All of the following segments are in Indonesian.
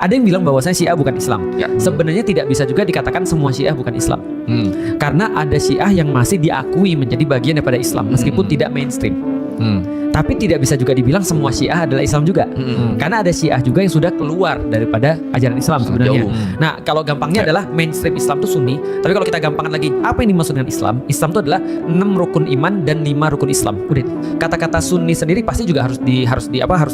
ada yang bilang bahwasanya Syiah bukan Islam. Ya. Sebenarnya tidak bisa juga dikatakan semua Syiah bukan Islam. Karena ada Syiah yang masih diakui menjadi bagian daripada Islam meskipun tidak mainstream. Tapi tidak bisa juga dibilang semua Syiah adalah Islam juga. Karena ada Syiah juga yang sudah keluar daripada ajaran Islam sebenarnya. Jauh. Nah, kalau gampangnya adalah mainstream Islam itu Sunni. Tapi kalau kita gampangkan lagi, apa yang dimaksud dengan Islam? Islam itu adalah 6 rukun iman dan 5 rukun Islam. Udah. Kata-kata Sunni sendiri pasti juga harus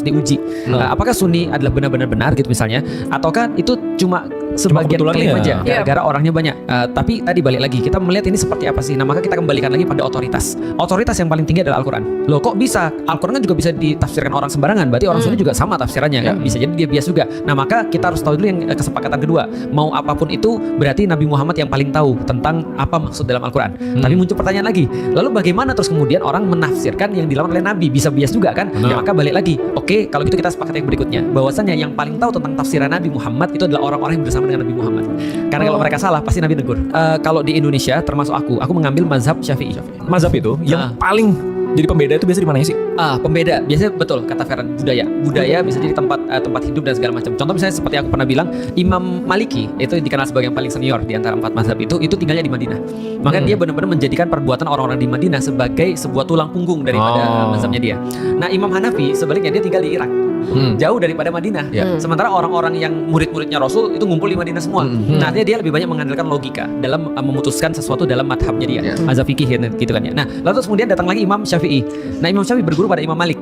diuji. Apakah Sunni adalah benar-benar benar gitu misalnya, ataukah itu cuma sebagian klaim aja gara-gara orangnya banyak. Tapi tadi balik lagi, kita melihat ini seperti apa sih? Nah, maka kita kembalikan lagi pada otoritas. Otoritas yang paling tinggi adalah Al-Quran. Loh, kok bisa? Al-Quran kan juga bisa ditafsirkan orang sembarangan. Berarti orang Sunni juga sama tafsirannya kan? Bisa jadi dia bias juga. Nah, maka kita harus tahu dulu yang kesepakatan kedua. Mau apapun itu, berarti Nabi Muhammad yang paling tahu tentang apa maksud dalam Al-Quran. Tapi muncul pertanyaan lagi, lalu bagaimana terus kemudian orang menafsirkan yang dilakukan oleh Nabi? Bisa bias juga kan? Ya, maka balik lagi, oke, kalau gitu kita sepakat yang berikutnya, bahwasannya yang paling tahu tentang tafsiran Nabi Muhammad itu adalah orang-orang yang bersama dengan Nabi Muhammad. Karena kalau mereka salah, pasti Nabi negur. Kalau di Indonesia, termasuk aku mengambil mazhab Syafi'i. Mazhab itu yang paling jadi pembeda itu biasa di mana sih? Pembeda biasanya betul kata Ferran, budaya bisa jadi tempat hidup dan segala macam. Contoh misalnya seperti aku pernah bilang, Imam Maliki itu dikenal sebagai yang paling senior di antara 4 mazhab itu tinggalnya di Madinah. Maka dia benar-benar menjadikan perbuatan orang-orang di Madinah sebagai sebuah tulang punggung daripada mazhabnya dia. Nah, Imam Hanafi sebaliknya dia tinggal di Irak. Jauh daripada Madinah. Sementara orang-orang yang murid-muridnya Rasul itu ngumpul di Madinah semua. Nah, dia lebih banyak mengandalkan logika dalam memutuskan sesuatu dalam madhabnya dia, mazhab fikih gitu kan ya. Nah, lalu terus kemudian datang lagi Imam Syafi'i. Nah, Imam Syafi'i berguru pada Imam Malik,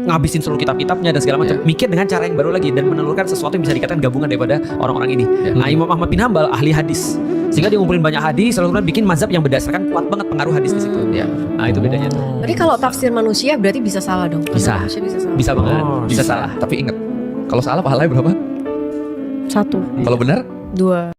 ngabisin seluruh kitab-kitabnya dan segala macam, mikir dengan cara yang baru lagi dan menelurkan sesuatu yang bisa dikatakan gabungan daripada orang-orang ini. Nah, Imam Ahmad bin Hambal ahli hadis, sehingga dia ngumpulin banyak hadis, lalu kemudian bikin mazhab yang berdasarkan kuat banget pengaruh hadis di situ. Nah, itu bedanya. Berarti kalau tafsir manusia berarti bisa salah dong? Bisa. Manusia bisa salah. Bisa banget, bisa salah. Tapi ingat, kalau salah pahalanya berapa? 1, Kalau benar 2